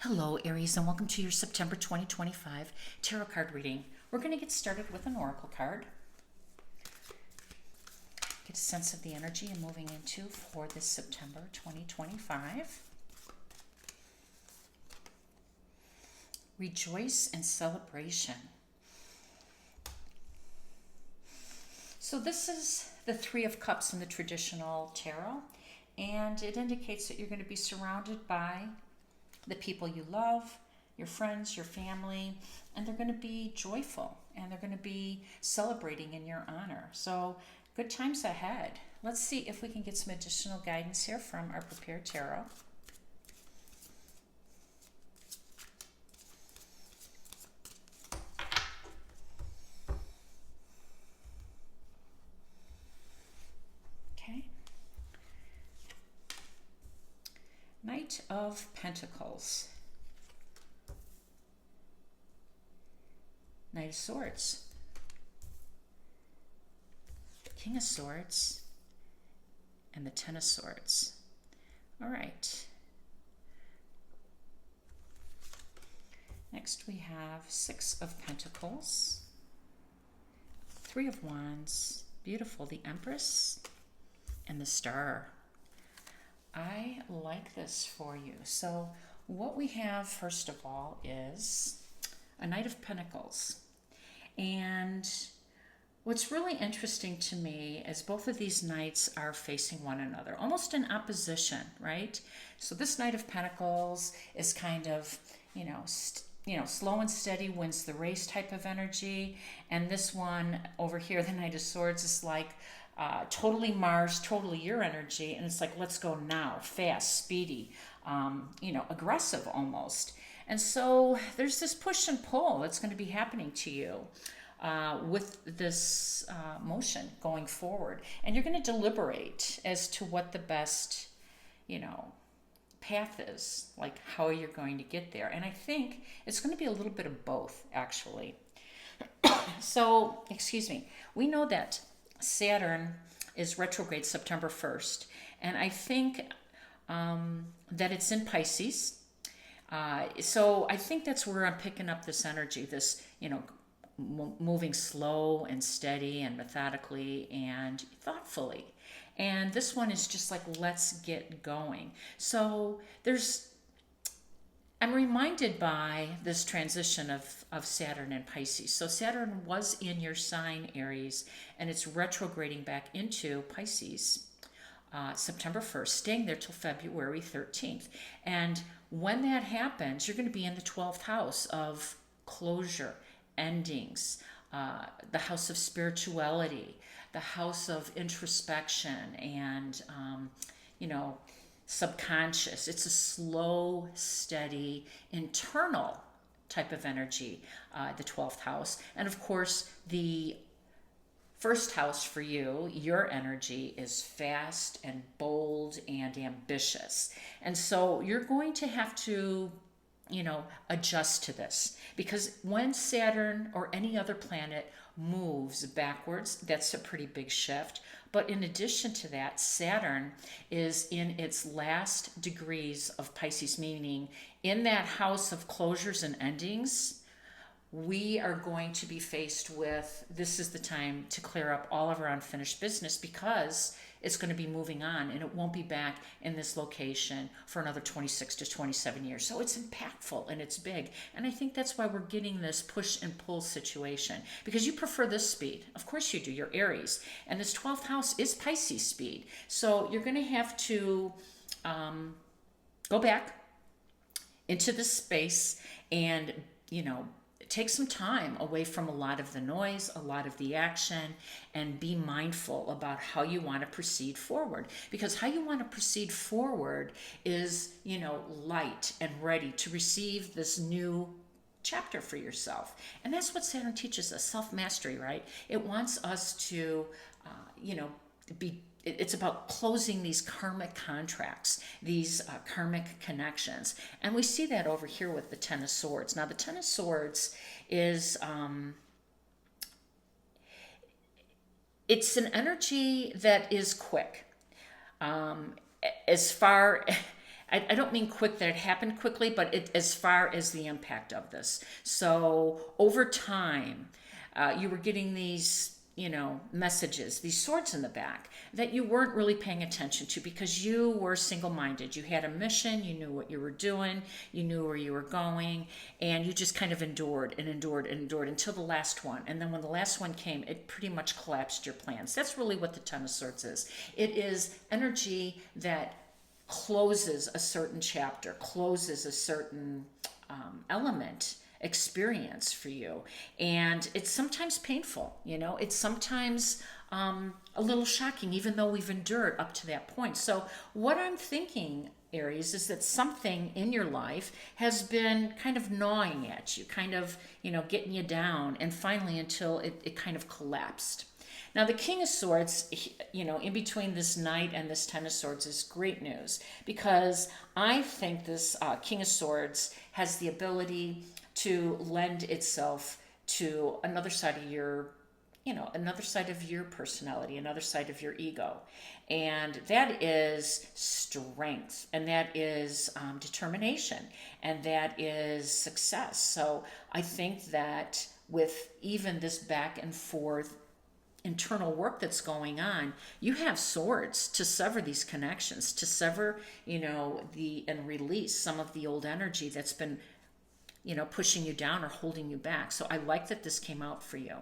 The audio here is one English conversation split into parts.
Hello, Aries, and welcome to your September 2025 tarot card reading. We're going to get started with an oracle card. Get a sense of the energy I'm moving into for this September 2025. Rejoice and celebration. So this is the Three of Cups in the traditional tarot, and it indicates that you're going to be surrounded by the people you love, your friends, your family, and they're going to be joyful and they're going to be celebrating in your honor. So good times ahead. Let's see if we can get some additional guidance here from our prepared tarot. Okay. Knight of Pentacles. Knight of Swords. King of Swords. And the Ten of Swords. All right. Next we have Six of Pentacles. Three of Wands. Beautiful. The Empress and the Star. I like this for you. So what we have first of all is a Knight of Pentacles. And what's really interesting to me is both of these knights are facing one another, almost in opposition, right? So this Knight of Pentacles is kind of, slow and steady wins the race type of energy. And this one over here, the Knight of Swords, is like totally Mars, totally your energy. And it's like, let's go now, fast, speedy, aggressive almost. And so there's this push and pull that's going to be happening to you with this motion going forward. And you're going to deliberate as to what the best, path is, like how you're going to get there. And I think it's going to be a little bit of both, actually. So, we know that Saturn is retrograde September 1st. And I think that it's in Pisces. So I think that's where I'm picking up this energy, this, moving slow and steady and methodically and thoughtfully. And this one is just like, let's get going. So I'm reminded by this transition of Saturn and Pisces. So Saturn was in your sign, Aries, and it's retrograding back into Pisces September 1st, staying there till February 13th. And when that happens, you're going to be in the 12th house of closure, endings, the house of spirituality, the house of introspection and, subconscious. It's a slow, steady, internal type of energy, the 12th house. And of course, the first house for you, your energy is fast and bold and ambitious. And so you're going to have to, adjust to this, because when Saturn or any other planet moves backwards, that's a pretty big shift. But in addition to that, Saturn is in its last degrees of Pisces, meaning in that house of closures and endings. We are going to be faced with, this is the time to clear up all of our unfinished business, because it's going to be moving on and it won't be back in this location for another 26 to 27 years. So it's impactful and it's big. And I think that's why we're getting this push and pull situation, because you prefer this speed. Of course you do. You're Aries. And this 12th house is Pisces speed. So you're going to have to go back into this space and, take some time away from a lot of the noise, a lot of the action, and be mindful about how you want to proceed forward. Because how you want to proceed forward is, light and ready to receive this new chapter for yourself. And that's what Saturn teaches us, self-mastery, right? It wants us to, it's about closing these karmic contracts, these karmic connections. And we see that over here with the Ten of Swords. Now, the Ten of Swords is, it's an energy that is quick. As far I don't mean quick that it happened quickly, but as far as the impact of this. So over time, you were getting these, messages, these swords in the back that you weren't really paying attention to because you were single minded. You had a mission, you knew what you were doing, you knew where you were going, and you just kind of endured and endured and endured until the last one. And then when the last one came, it pretty much collapsed your plans. That's really what the Ten of Swords is. It is energy that closes a certain chapter, closes a certain element experience for you, and it's sometimes painful. It's sometimes a little shocking, even though we've endured up to that point. So what I'm thinking, Aries, is that something in your life has been kind of gnawing at you, kind of getting you down, and finally until it kind of collapsed. Now, the King of Swords, in between this Knight and this Ten of Swords is great news, because I think this King of Swords has the ability to lend itself to another side of your, another side of your personality, another side of your ego. And that is strength, and that is determination, and that is success. So I think that with even this back and forth internal work that's going on, you have swords to sever these connections, to sever, and release some of the old energy that's been pushing you down or holding you back. So I like that this came out for you.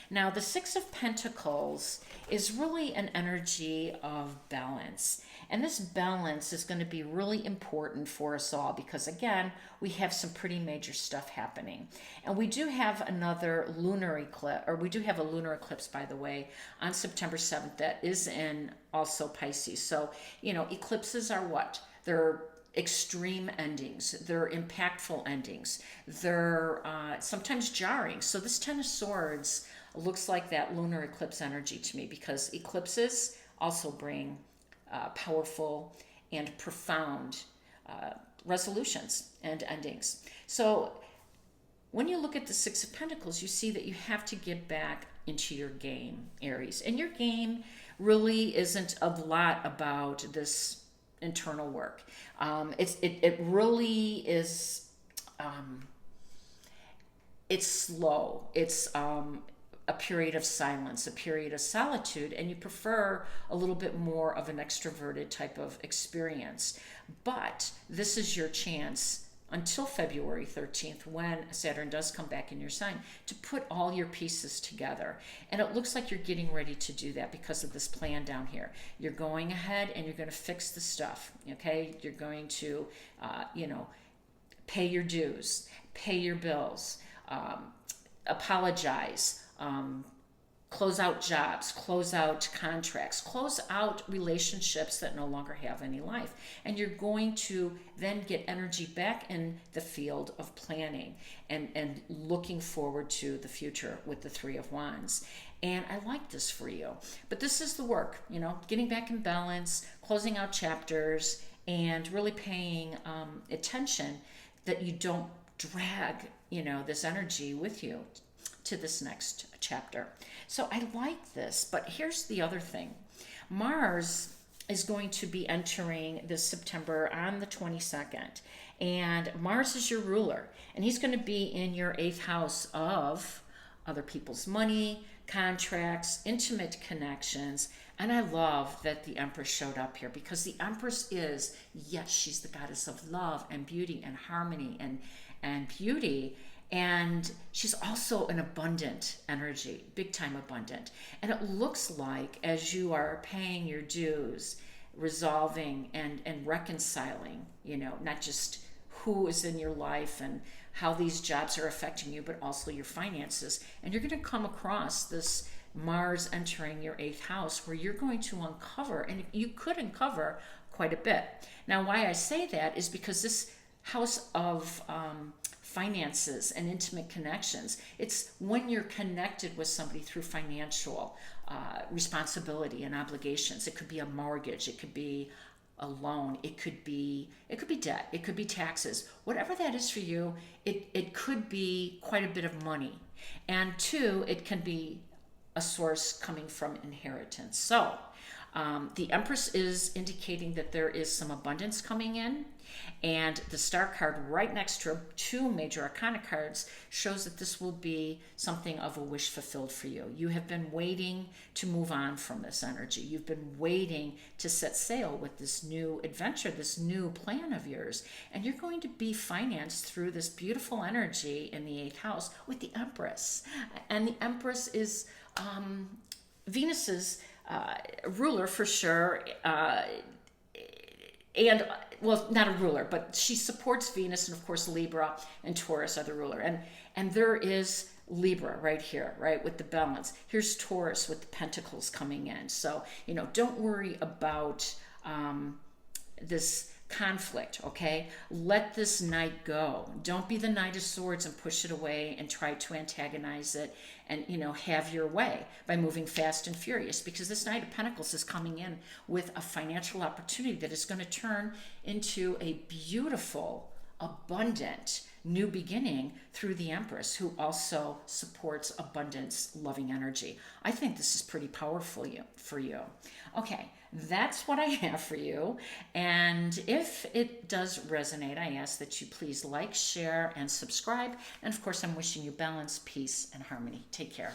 Now, the Six of Pentacles is really an energy of balance. And this balance is going to be really important for us all because, again, we have some pretty major stuff happening. And we do have another lunar eclipse, or we do have a lunar eclipse, by the way, on September 7th that is in also Pisces. So, eclipses are what? They're extreme endings, they're impactful endings, they're sometimes jarring. So this Ten of Swords looks like that lunar eclipse energy to me, because eclipses also bring powerful and profound resolutions and endings. So when you look at the Six of Pentacles, you see that you have to get back into your game, Aries. And your game really isn't a lot about this internal work. It really is. It's slow. It's a period of silence, a period of solitude, and you prefer a little bit more of an extroverted type of experience. But this is your chance until February 13th, when Saturn does come back in your sign, to put all your pieces together. And it looks like you're getting ready to do that because of this plan down here. You're going ahead and you're going to fix the stuff, okay? You're going to, pay your dues, pay your bills, apologize, close out jobs, close out contracts, close out relationships that no longer have any life. And you're going to then get energy back in the field of planning and looking forward to the future with the Three of Wands. And I like this for you. But this is the work, getting back in balance, closing out chapters, and really paying attention that you don't drag, this energy with you to this next chapter. So I like this, but here's the other thing. Mars is going to be entering this September on the 22nd, and Mars is your ruler, and he's going to be in your 8th house of other people's money, contracts, intimate connections. And I love that the Empress showed up here, because the Empress is, yes, she's the goddess of love and beauty and harmony and beauty. And she's also an abundant energy, big time abundant. And it looks like as you are paying your dues, resolving and reconciling, not just who is in your life and how these jobs are affecting you, but also your finances. And you're going to come across this Mars entering your 8th house, where you're going to uncover, and you could uncover quite a bit. Now, why I say that is because this house of finances and intimate connections, it's when you're connected with somebody through financial responsibility and obligations. It could be a mortgage, it could be a loan, it could be debt, it could be taxes. Whatever that is for you, it could be quite a bit of money. And two, it can be a source coming from inheritance. So the Empress is indicating that there is some abundance coming in. And the star card right next to two major arcana cards shows that this will be something of a wish fulfilled for you. You have been waiting to move on from this energy. You've been waiting to set sail with this new adventure, this new plan of yours. And you're going to be financed through this beautiful energy in the eighth house with the Empress. And the Empress is Venus's ruler for sure. And well, not a ruler, but she supports Venus, and of course Libra and Taurus are the ruler. And there is Libra right here, right, with the balance. Here's Taurus with the pentacles coming in. So, don't worry about this conflict, okay? Let this Knight go. Don't be the Knight of Swords and push it away and try to antagonize it and, have your way by moving fast and furious, because this Knight of Pentacles is coming in with a financial opportunity that is going to turn into a beautiful, abundant new beginning through the Empress, who also supports abundance, loving energy. I think this is pretty powerful for you. Okay, that's what I have for you. And if it does resonate, I ask that you please like, share, and subscribe. And of course, I'm wishing you balance, peace, and harmony. Take care.